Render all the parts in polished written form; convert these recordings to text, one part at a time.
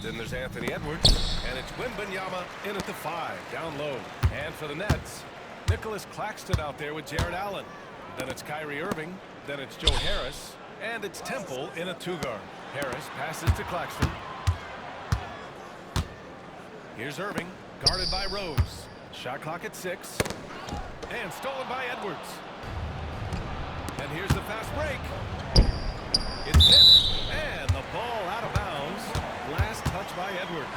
Then there's Anthony Edwards, and it's Wembanyama in at the 5, down low. And for the Nets, Nicholas Claxton out there with Jared Allen. Then it's Kyrie Irving, then it's Joe Harris, and it's Temple in a 2-guard. Harris passes to Claxton. Here's Irving, guarded by Rose. Shot clock at 6, and stolen by Edwards. And here's the fast break. It's hit, and the ball out of bounds. Last touch by Edwards.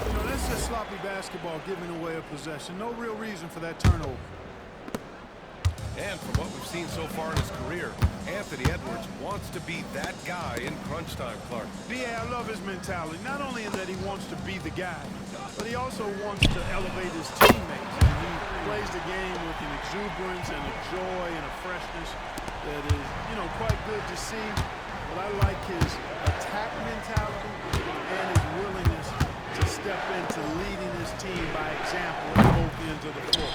You know, that's just sloppy basketball, giving away a possession. No real reason for that turnover. And from what we've seen so far in his career, Anthony Edwards wants to be that guy in crunch time, Clark. I love his mentality. Not only in that he wants to be the guy, but he also wants to elevate his teammates. And he plays the game with an exuberance and a joy and a freshness that is, you know, quite good to see. But I like his attack mentality and his willingness to step into leading his team by example at both ends of the floor.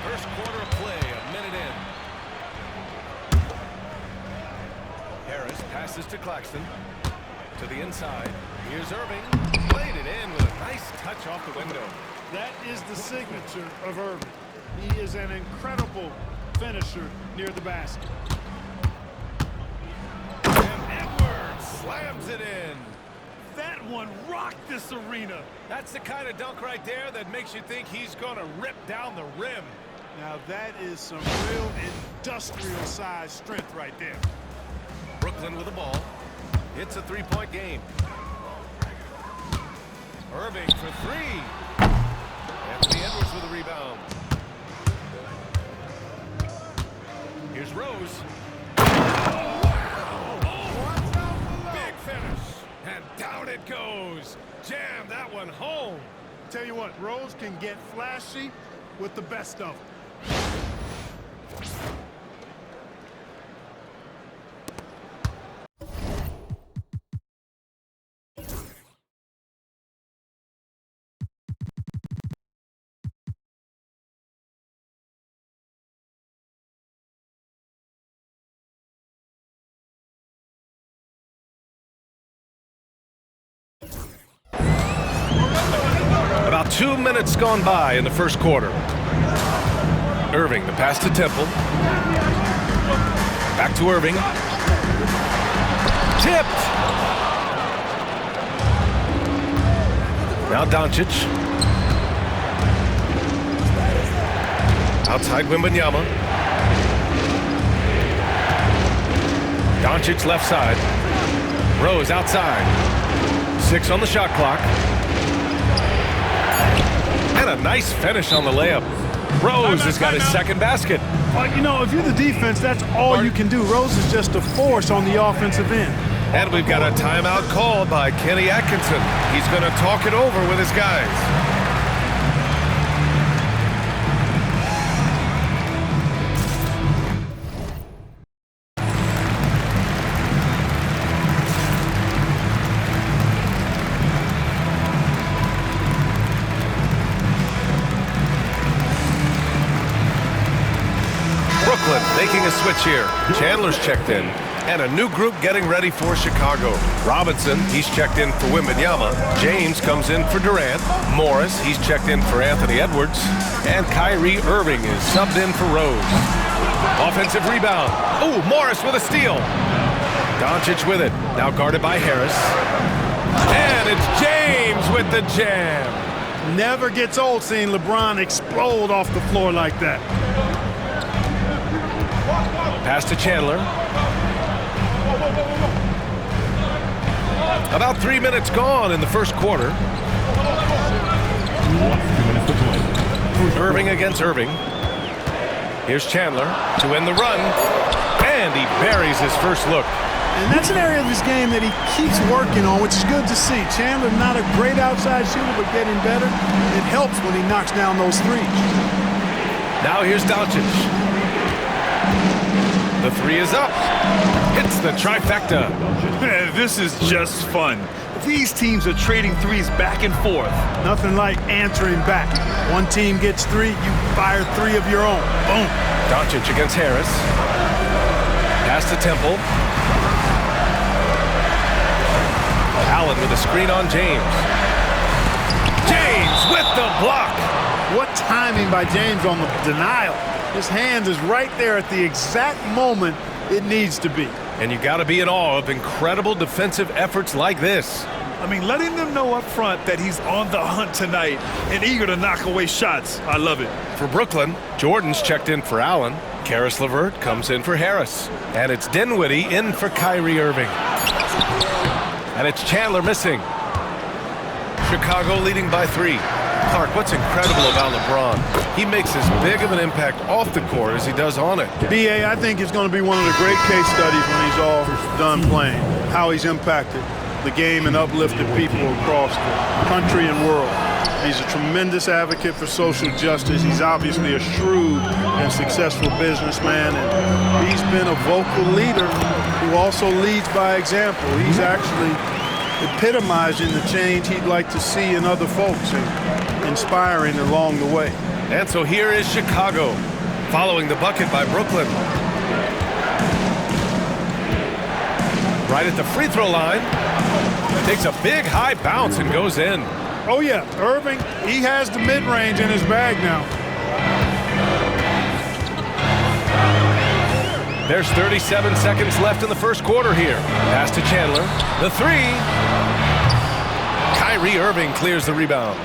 First quarter of play, a minute in. Harris passes to Claxton. To the inside. Here's Irving. Played it in with a nice touch off the window. That is the signature of Irving. He is an incredible finisher near the basket. And Edwards slams it in. That one rocked this arena. That's the kind of dunk right there that makes you think he's going to rip down the rim. Now that is some real industrial size strength right there. Brooklyn with the ball. It's a 3-point game. Irving for 3. Anthony Edwards with a rebound. Here's Rose. Oh, wow. Big finish. And down it goes. Jam that one home. Tell you what, Rose can get flashy with the best of them. About 2 minutes gone by in the first quarter. Irving, the pass to Temple. Back to Irving. Tipped! Now Doncic. Outside Wembanyama. Doncic left side. Rose outside. 6 on the shot clock. And a nice finish on the layup. Rose has got his second basket. Well, you know, if you're the defense, that's all you can do. Rose is just a force on the offensive end. And we've got a timeout called by Kenny Atkinson. He's going to talk it over with his guys. Brooklyn making a switch here. Chandler's checked in. And a new group getting ready for Chicago. Robinson, he's checked in for Wembanyama. James comes in for Durant. Morris, he's checked in for Anthony Edwards. And Kyrie Irving is subbed in for Rose. Offensive rebound. Ooh, Morris with a steal. Doncic with it. Now guarded by Harris. And it's James with the jam. Never gets old seeing LeBron explode off the floor like that. Pass to Chandler. About 3 minutes gone in the first quarter. Irving against Irving. Here's Chandler to end the run. And he buries his first look. And that's an area of his game that he keeps working on, which is good to see. Chandler, not a great outside shooter, but getting better. It helps when he knocks down those threes. Now here's Doncic. The 3 is up. Hits the trifecta. This is just fun. These teams are trading threes back and forth. Nothing like answering back. One team gets 3, you fire 3 of your own. Boom. Doncic against Harris. Pass to Temple. Allen with a screen on James. James with the block. What timing by James on the denial. His hand is right there at the exact moment it needs to be. And you got to be in awe of incredible defensive efforts like this. I mean, letting them know up front that he's on the hunt tonight and eager to knock away shots. I love it. For Brooklyn, Jordan's checked in for Allen. Karis LeVert comes in for Harris. And it's Dinwiddie in for Kyrie Irving. And it's Chandler missing. Chicago leading by 3. Clark, what's incredible about LeBron? He makes as big of an impact off the court as he does on it. B.A., I think it's going to be one of the great case studies when he's all done playing, how he's impacted the game and uplifted people across the country and world. He's a tremendous advocate for social justice. He's obviously a shrewd and successful businessman, and he's been a vocal leader who also leads by example. He's actually epitomizing the change he'd like to see in other folks and inspiring along the way. And so here is Chicago, following the bucket by Brooklyn. Right at the free throw line, takes a big high bounce and goes in. Oh yeah, Irving, he has the mid-range in his bag now. There's 37 seconds left in the first quarter here. Pass to Chandler. The 3. Kyrie Irving clears the rebound.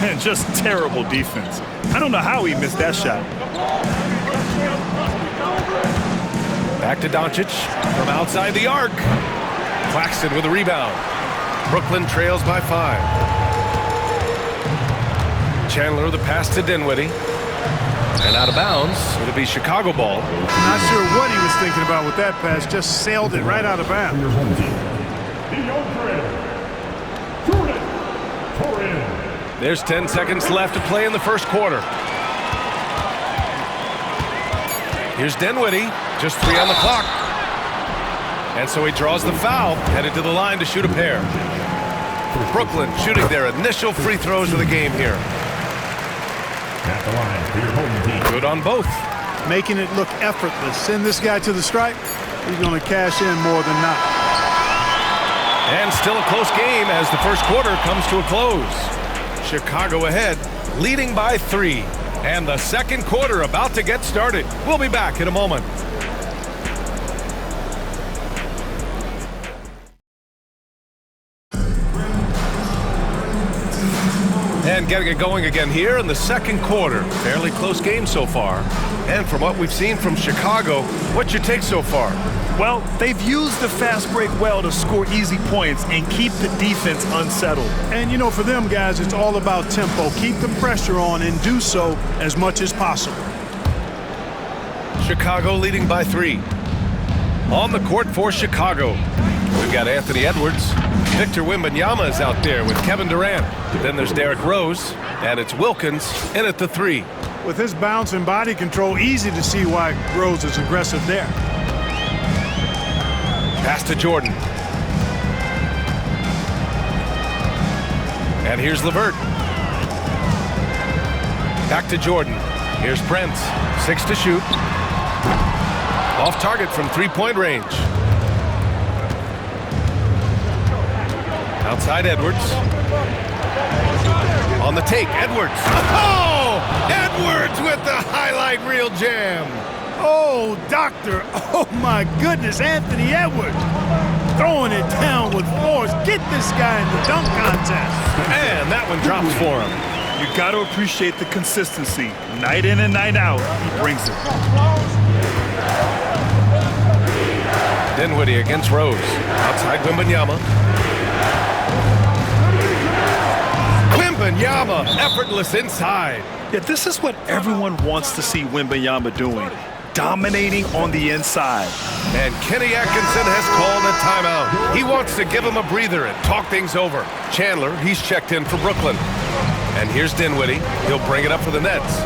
Man, just terrible defense. I don't know how he missed that shot. Back to Doncic from outside the arc. Claxton with a rebound. Brooklyn trails by 5. Chandler the pass to Dinwiddie. And out of bounds, it'll be Chicago ball. Not sure what he was thinking about with that pass. Just sailed it right out of bounds. There's 10 seconds left to play in the first quarter. Here's Dinwiddie, just 3 on the clock. And so he draws the foul, headed to the line to shoot a pair. Brooklyn shooting their initial free throws of the game here. At the line for your home team. Good on both. Making it look effortless. Send this guy to the stripe. He's going to cash in more than not. And still a close game as the first quarter comes to a close. Chicago ahead, leading by 3. And the second quarter about to get started. We'll be back in a moment. And getting it going again here in the second quarter. Fairly close game so far. And from what we've seen from Chicago, what's your take so far? Well, they've used the fast break well to score easy points and keep the defense unsettled. And, you know, for them guys, it's all about tempo. Keep the pressure on and do so as much as possible. Chicago leading by 3. On the court for Chicago, we've got Anthony Edwards. Victor Wembanyama is out there with Kevin Durant. Then there's Derrick Rose, and it's Wilkins in at the 3. With his bounce and body control, easy to see why Rose is aggressive there. Pass to Jordan. And here's LeVert. Back to Jordan. Here's Prince. 6 to shoot. Off target from 3-point range. Outside Edwards. On the take, Edwards. Oh! Edwards with the highlight reel jam. Oh, doctor. Oh, my goodness. Anthony Edwards throwing it down with force. Get this guy in the dunk contest. And that one drops for him. You got to appreciate the consistency. Night in and night out, he brings it. Dinwiddie against Rose. Outside Wembanyama. Wembanyama, effortless inside. Yeah, this is what everyone wants to see Wembanyama doing. Dominating on the inside. And Kenny Atkinson has called a timeout. He wants to give him a breather and talk things over. Chandler, he's checked in for Brooklyn. And here's Dinwiddie. He'll bring it up for the Nets.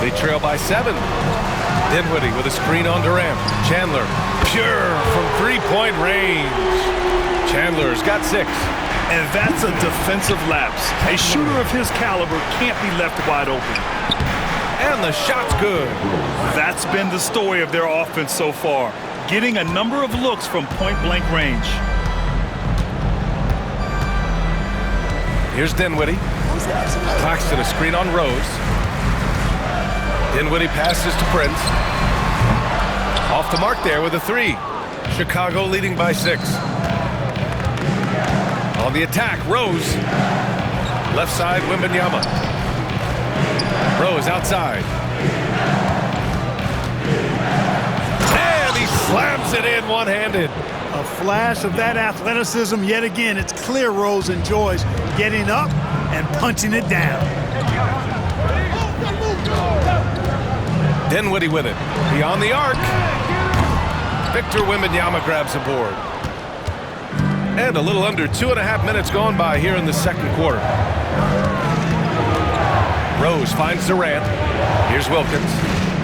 They trail by 7. Dinwiddie with a screen on Durant. Chandler, pure from 3-point range. Chandler's got 6. And that's a defensive lapse. A shooter of his caliber can't be left wide open. And the shot's good. That's been the story of their offense so far, getting a number of looks from point-blank range. Here's Dinwiddie. Claxton a screen on Rose. Dinwiddie passes to Prince. Off the mark there with a 3. Chicago leading by 6. On the attack, Rose. Left side, Wembanyama. Rose outside. And he slams it in one-handed. A flash of that athleticism yet again. It's clear Rose enjoys getting up and punching it down. Dinwiddie with it. Beyond the arc. Victor Wembanyama grabs the board. And a little under 2.5 minutes gone by here in the second quarter. Rose finds Durant. Here's Wilkins.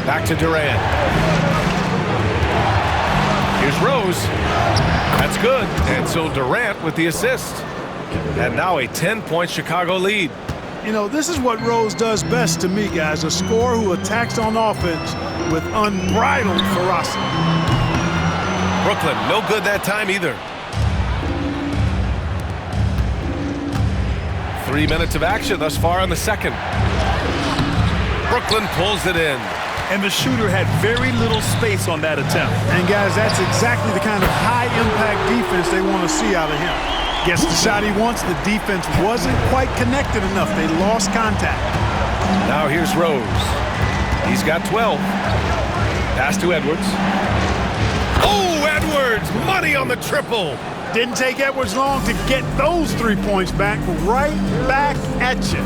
Back to Durant. Here's Rose. That's good. And so Durant with the assist. And now a 10-point Chicago lead. You know, this is what Rose does best to me, guys. A scorer who attacks on offense with unbridled ferocity. Brooklyn, no good that time either. 3 minutes of action thus far in the second. Brooklyn pulls it in. And the shooter had very little space on that attempt. And, guys, that's exactly the kind of high-impact defense they want to see out of him. Gets the shot he wants. The defense wasn't quite connected enough. They lost contact. Now here's Rose. He's got 12. Pass to Edwards. Oh, Edwards! Money on the triple. Didn't take Edwards long to get those 3 points back. Right back at you.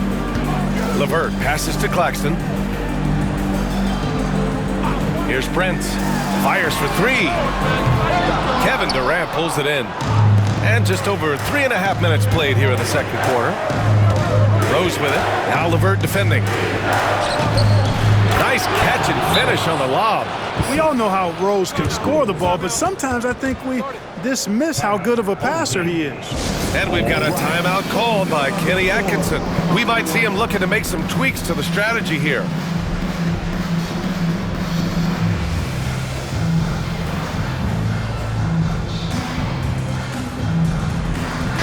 LeVert passes to Claxton. Here's Prince. Fires for 3. Kevin Durant pulls it in. And just over 3.5 minutes played here in the second quarter. Rose with it. Now LeVert defending. Nice catch and finish on the lob. We all know how Rose can score the ball, but sometimes I think we dismiss how good of a passer he is. And we've got a timeout called by Kenny Atkinson. We might see him looking to make some tweaks to the strategy here.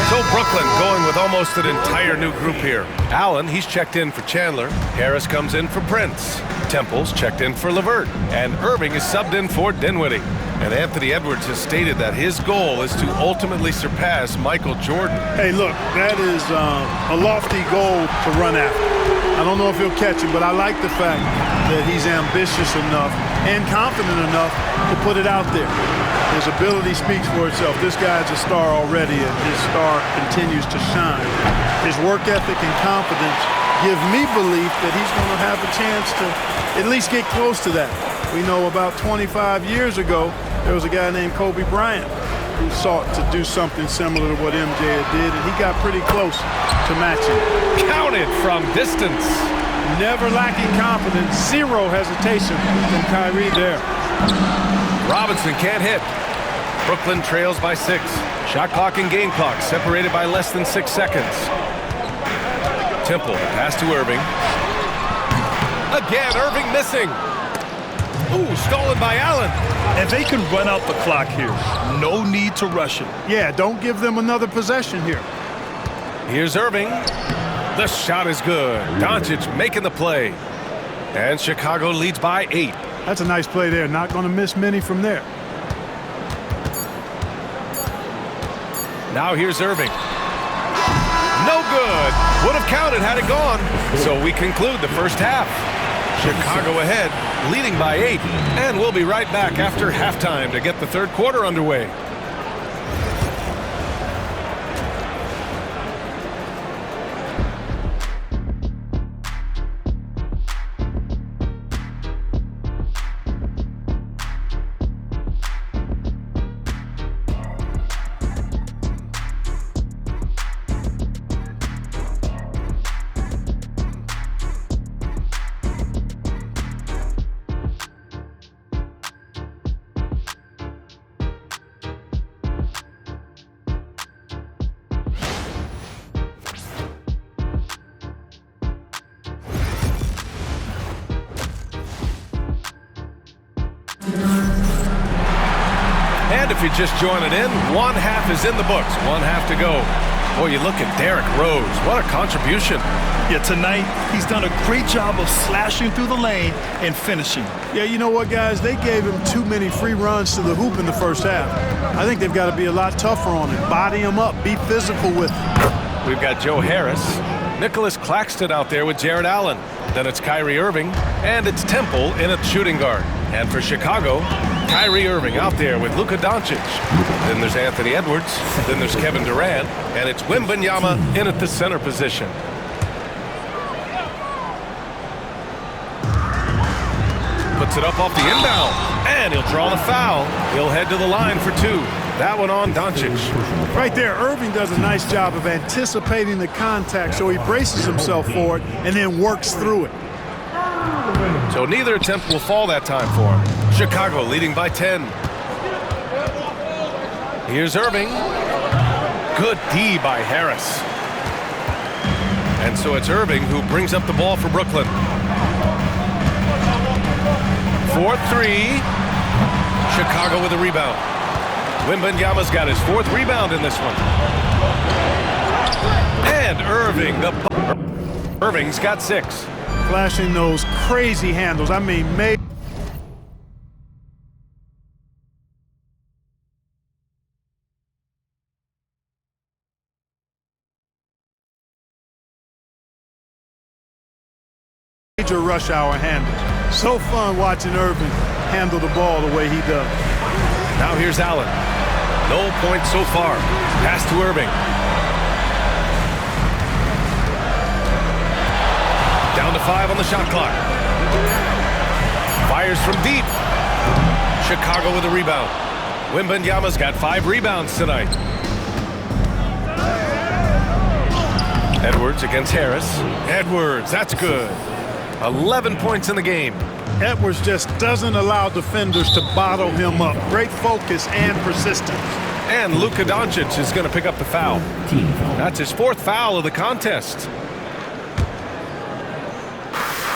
So Brooklyn going with almost an entire new group here. Allen, he's checked in for Chandler. Harris comes in for Prince. Temple's checked in for LeVert. And Irving is subbed in for Dinwiddie. And Anthony Edwards has stated that his goal is to ultimately surpass Michael Jordan. Hey, look, that is a lofty goal to run after. I don't know if he'll catch it, but I like the fact that he's ambitious enough and confident enough to put it out there. His ability speaks for itself. This guy's a star already, and his star continues to shine. His work ethic and confidence give me belief that he's going to have a chance to at least get close to that. We know about 25 years ago, there was a guy named Kobe Bryant who sought to do something similar to what MJ did, and he got pretty close to matching. Counted from distance. Never lacking confidence, zero hesitation from Kyrie there. Robinson can't hit. Brooklyn trails by 6. Shot clock and game clock separated by less than 6 seconds. Temple, pass to Irving. Again, Irving missing. Ooh, stolen by Allen. And they can run out the clock here. No need to rush it. Yeah, don't give them another possession here. Here's Irving. The shot is good. Doncic making the play. And Chicago leads by 8. That's a nice play there. Not going to miss many from there. Now here's Irving. No good. Would have counted had it gone. So we conclude the first half. Chicago ahead, leading by 8. And we'll be right back after halftime to get the third quarter underway. And if you're just joining in, one half is in the books. One half to go. Boy, you look at Derrick Rose. What a contribution. Yeah, tonight he's done a great job of slashing through the lane and finishing. Yeah, you know what, guys? They gave him too many free runs to the hoop in the first half. I think they've got to be a lot tougher on him. Body him up. Be physical with him. We've got Joe Harris, Nicholas Claxton out there with Jared Allen. Then it's Kyrie Irving, and it's Temple in at shooting guard. And for Chicago, Kyrie Irving out there with Luka Doncic. Then there's Anthony Edwards. Then there's Kevin Durant. And it's Wembanyama in at the center position. Puts it up off the inbound. And he'll draw the foul. He'll head to the line for two. That one on Doncic. Right there, Irving does a nice job of anticipating the contact, so he braces himself for it and then works through it. So neither attempt will fall that time for him. Chicago leading by 10. Here's Irving. Good D by Harris. And so it's Irving who brings up the ball for Brooklyn. 4-3. Chicago with a rebound. Wembanyama's got his fourth rebound in this one. And Irving, Irving's got 6. Flashing those crazy handles. I mean, major rush hour handles. So fun watching Irving handle the ball the way he does. Now here's Allen. No points so far. Pass to Irving. Down to 5 on the shot clock. Fires from deep. Chicago with a rebound. Wembanyama's got 5 rebounds tonight. Edwards against Harris. Edwards, that's good. 11 points in the game. Edwards just doesn't allow defenders to bottle him up. Great focus and persistence. And Luka Doncic is going to pick up the foul. That's his 4th foul of the contest.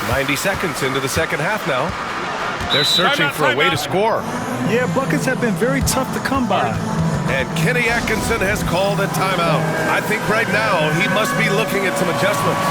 90 seconds into the second half now. They're searching for a way to score. Yeah, buckets have been very tough to come by. And Kenny Atkinson has called a timeout. I think right now he must be looking at some adjustments.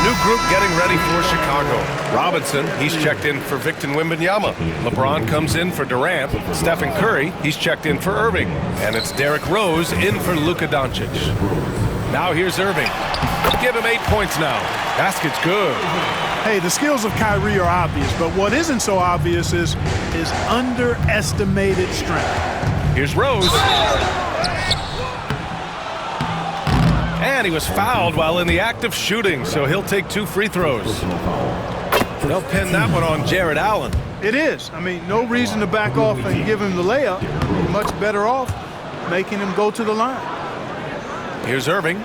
New group getting ready for Chicago. Robinson, he's checked in for Victor Wembanyama. LeBron comes in for Durant. Stephen Curry, he's checked in for Irving. And it's Derrick Rose in for Luka Doncic. Now here's Irving. Give him 8 points now. Basket's good. Hey, the skills of Kyrie are obvious, but what isn't so obvious is his underestimated strength. Here's Rose. And he was fouled while in the act of shooting, so he'll take 2 free throws. They'll pin that one on Jared Allen. It is. I mean, no reason to back off and give him the layup. You're much better off making him go to the line. Here's Irving.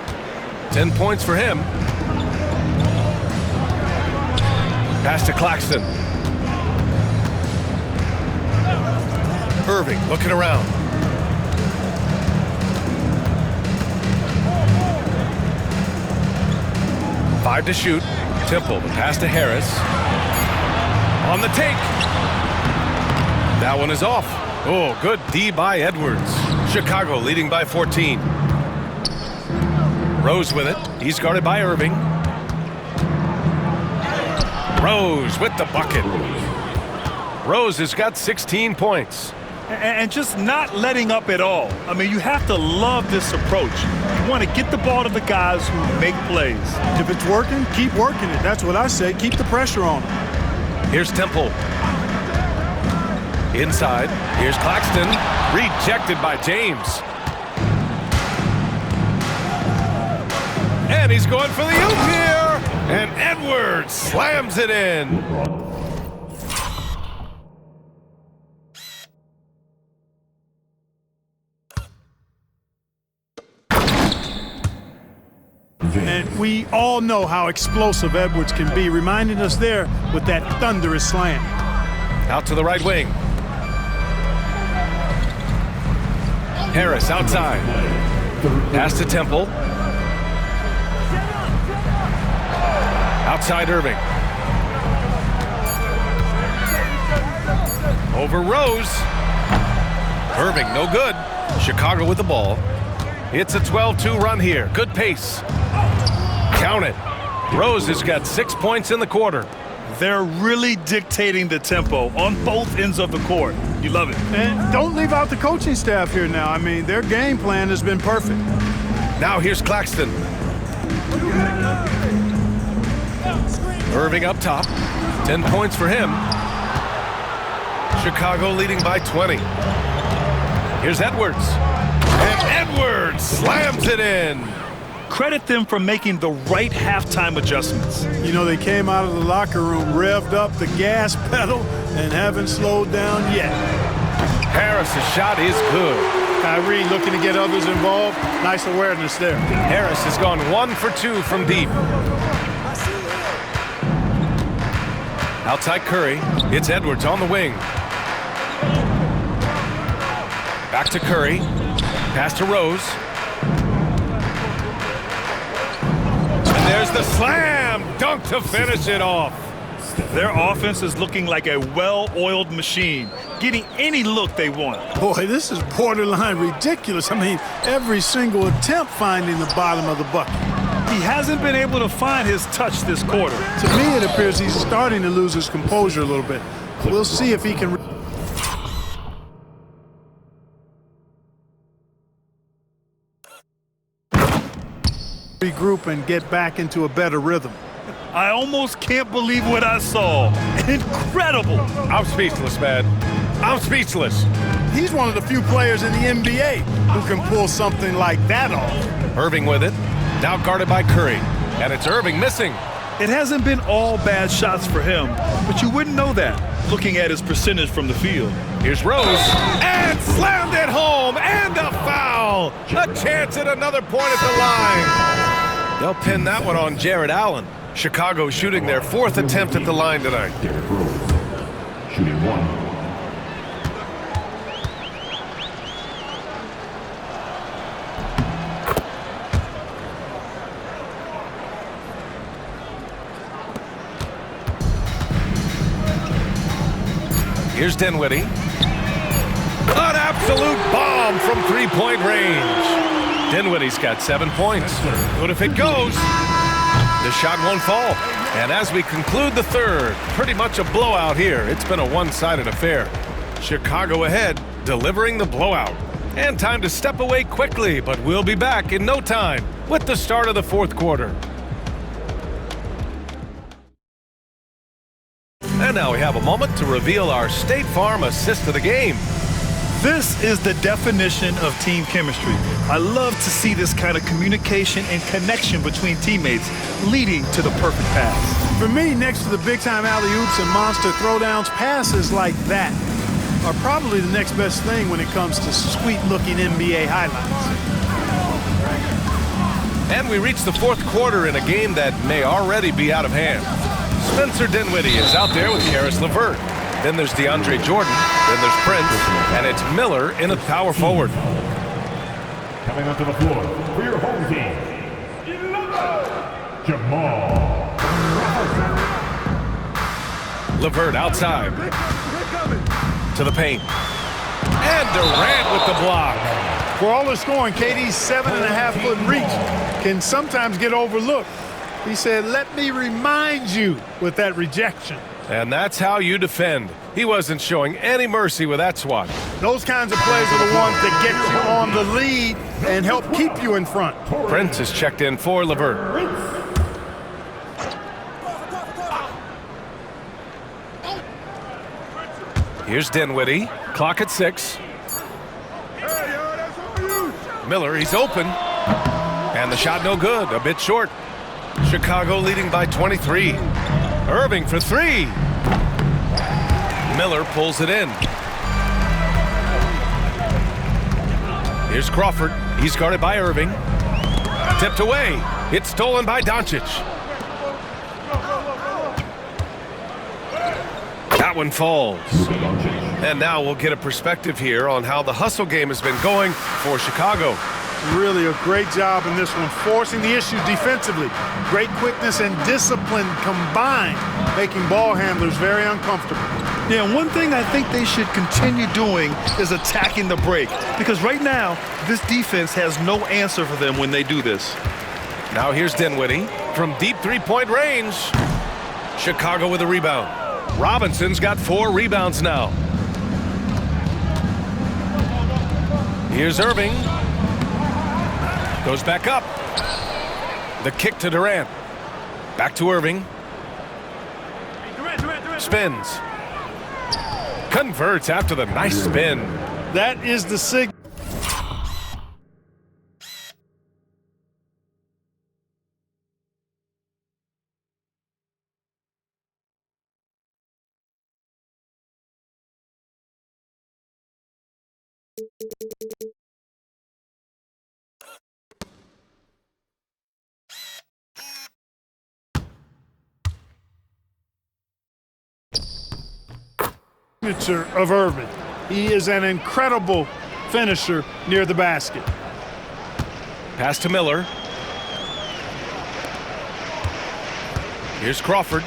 10 points for him. Pass to Claxton. Irving looking around. Five to shoot. Temple, the pass to Harris. On the take. That one is off. Oh, good D by Edwards. Chicago leading by 14. Rose with it. He's guarded by Irving. Rose with the bucket. Rose has got 16 points. And just not letting up at all. I mean, you have to love this approach. You want to get the ball to the guys who make plays. If it's working, keep working it. That's what I say. Keep the pressure on him. Here's Temple. Inside. Here's Claxton. Rejected by James. And he's going for the oop here. And Edwards slams it in. And we all know how explosive Edwards can be, reminding us there with that thunderous slam. Out to the right wing. Harris outside. Pass to Temple. Outside Irving. Over Rose. Irving, no good. Chicago with the ball. It's a 12-2 run here. Good pace. Count it. Rose has got 6 points in the quarter. They're really dictating the tempo on both ends of the court. You love it. And don't leave out the coaching staff here now. I mean, their game plan has been perfect. Now here's Claxton. Irving up top. 10 points for him. Chicago leading by 20. Here's Edwards. And Edwards slams it in. Credit them for making the right halftime adjustments. You know, they came out of the locker room, revved up the gas pedal, and haven't slowed down yet. Harris's shot is good. Kyrie looking to get others involved. Nice awareness there. Harris has gone 1 for 2 from deep. Outside Curry. It's Edwards on the wing. Back to Curry. Pass to Rose. And there's the slam dunk to finish it off. Their offense is looking like a well-oiled machine, getting any look they want. Boy, this is borderline ridiculous. I mean, every single attempt finding the bottom of the bucket. He hasn't been able to find his touch this quarter. To me, it appears he's starting to lose his composure a little bit. We'll see if he can regroup and get back into a better rhythm. I almost can't believe what I saw. Incredible. I'm speechless, man. I'm speechless. He's one of the few players in the NBA who can pull something like that off. Irving with it. Now guarded by Curry. And it's Irving missing. It hasn't been all bad shots for him, but you wouldn't know that looking at his percentage from the field. Here's Rose. And slammed it home. And a foul. A chance at another point at the line. They'll pin that one on Jared Allen. Chicago shooting their 4th attempt at the line tonight. Derrick Rose, shooting 1. Here's Dinwiddie. An absolute bomb from 3-point range. Dinwiddie's got 7 points. But if it goes, the shot won't fall. And as we conclude the third, pretty much a blowout here. It's been a one-sided affair. Chicago ahead, delivering the blowout. And time to step away quickly, but we'll be back in no time with the start of the 4th quarter. And now we have a moment to reveal our State Farm assist of the game. This is the definition of team chemistry. I love to see this kind of communication and connection between teammates leading to the perfect pass. For me, next to the big-time alley-oops and monster throwdowns, passes like that are probably the next best thing when it comes to sweet-looking NBA highlights. And we reach the 4th quarter in a game that may already be out of hand. Spencer Dinwiddie is out there with Karis LeVert. Then there's DeAndre Jordan. Then there's Prince. And it's Miller in a power forward. Coming onto the floor for your home team, Jamal. LeVert outside. To the paint. And Durant with the block. For all the scoring, KD's 7.5-foot reach can sometimes get overlooked. He said, "Let me remind you," with that rejection. And that's how you defend. He wasn't showing any mercy with that swat. Those kinds of plays are the ones that get you on the lead and help keep you in front. Prince is checked in for LeVert. Here's Dinwiddie. Clock at 6. Miller, he's open. And the shot no good, a bit short. Chicago leading by 23. Irving for 3. Miller pulls it in. Here's Crawford. He's guarded by Irving. Tipped away. It's stolen by Doncic. That one falls. And now we'll get a perspective here on how the hustle game has been going for Chicago. Really a great job in this one, forcing the issue defensively. Great quickness and discipline combined, making ball handlers very uncomfortable. Yeah, and one thing I think they should continue doing is attacking the break, because right now, this defense has no answer for them when they do this. Now here's Dinwiddie from deep three-point range. Chicago with a rebound. Robinson's got 4 rebounds now. Here's Irving. Goes back up. The kick to Durant. Back to Irving. Spins. Converts after the nice spin. That is the signal. Signature of Irving. He is an incredible finisher near the basket. Pass to Miller. Here's Crawford.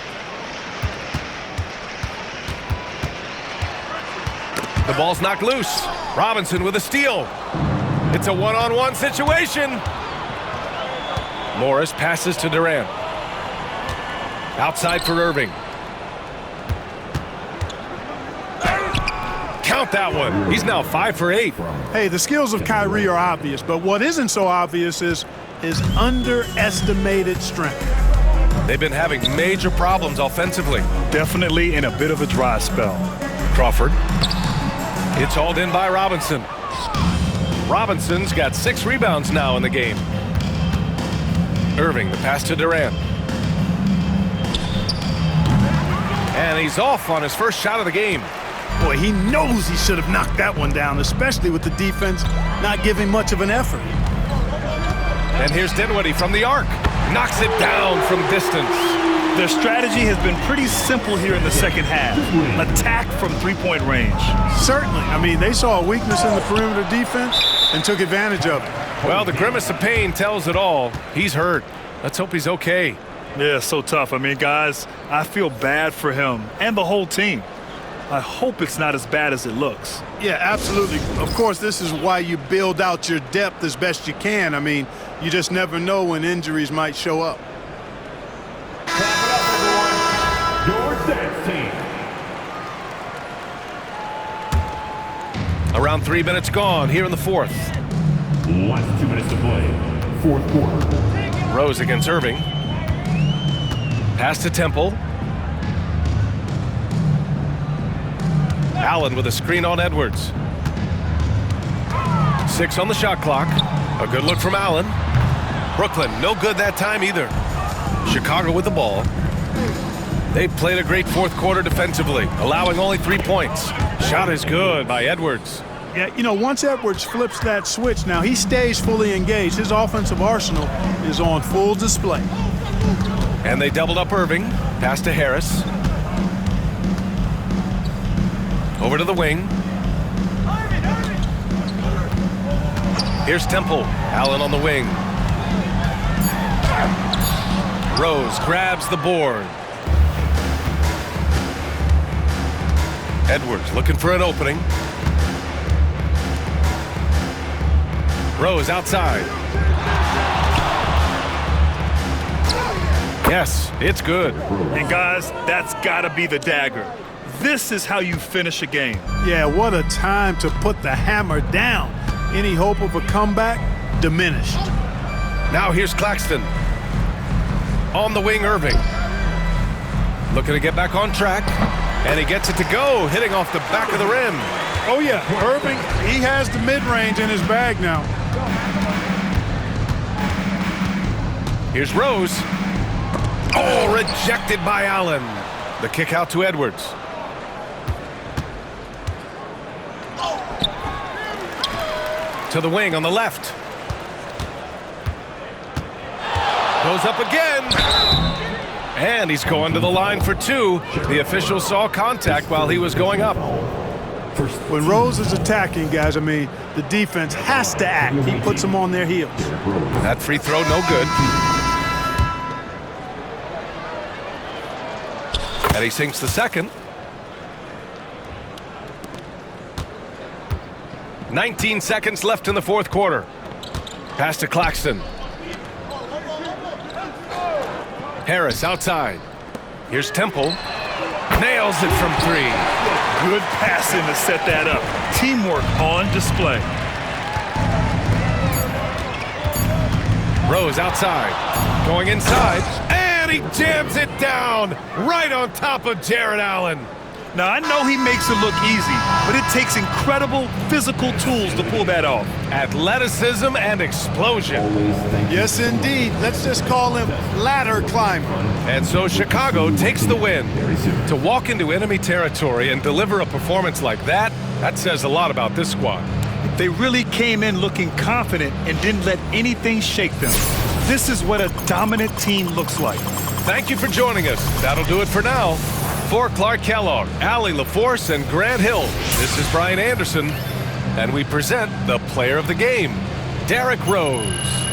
The ball's knocked loose. Robinson with a steal. It's a one-on-one situation. Morris passes to Durant. Outside for Irving. Count that one. He's now 5 for 8. Hey, the skills of Kyrie are obvious, but what isn't so obvious is his underestimated strength. They've been having major problems offensively. Definitely in a bit of a dry spell. Crawford. It's hauled in by Robinson. Robinson's got 6 rebounds now in the game. Irving, the pass to Durant. And he's off on his first shot of the game. Boy, he knows he should have knocked that one down, especially with the defense not giving much of an effort. And here's Dinwiddie from the arc. Knocks it down from distance. Their strategy has been pretty simple here in the second half. Attack from three-point range. Certainly. I mean, they saw a weakness in the perimeter defense and took advantage of it. Well, the grimace of pain tells it all. He's hurt. Let's hope he's okay. Yeah, so tough. I mean, guys, I feel bad for him and the whole team. I hope it's not as bad as it looks. Yeah, absolutely. Of course, this is why you build out your depth as best you can. I mean, you just never know when injuries might show up. Your dance team. Around 3 minutes gone here in the fourth. Last 2 minutes to play. Fourth quarter. Rose against Irving. Pass to Temple. Allen with a screen on Edwards. 6 on the shot clock. A good look from Allen. Brooklyn, no good that time either. Chicago with the ball. They've played a great fourth quarter defensively, allowing only 3 points. Shot is good by Edwards. Yeah, you know, once Edwards flips that switch now, he stays fully engaged. His offensive arsenal is on full display. And they doubled up Irving. Pass to Harris. Over to the wing. Here's Temple. Allen on the wing. Rose grabs the board. Edwards looking for an opening. Rose outside. Yes, it's good. And guys, that's got to be the dagger. This is how you finish a game. Yeah, what a time to put the hammer down. Any hope of a comeback diminished. Now here's Claxton. On the wing, Irving. Looking to get back on track. And he gets it to go, hitting off the back of the rim. Oh, yeah, Irving, he has the mid-range in his bag now. Here's Rose. Oh, rejected by Allen. The kick out to Edwards. To the wing on the left. Goes up again. And he's going to the line for 2. The official saw contact while he was going up. When Rose is attacking, guys, I mean, the defense has to act. He puts them on their heels. That free throw, no good. And he sinks the second. 19 seconds left in the fourth quarter. Pass to Claxton. Harris outside. Here's Temple. Nails it from three. Good passing to set that up. Teamwork on display. Rose outside. Going inside. And he jams it down right on top of Jared Allen. Now, I know he makes it look easy, but it takes incredible physical tools to pull that off. Athleticism and explosion. Yes, indeed. Let's just call him ladder climber. And so Chicago takes the win. To walk into enemy territory and deliver a performance like that, that says a lot about this squad. They really came in looking confident and didn't let anything shake them. This is what a dominant team looks like. Thank you for joining us. That'll do it for now. For Clark Kellogg, Allie LaForce, and Grant Hill, this is Brian Anderson, and we present the player of the game, Derrick Rose.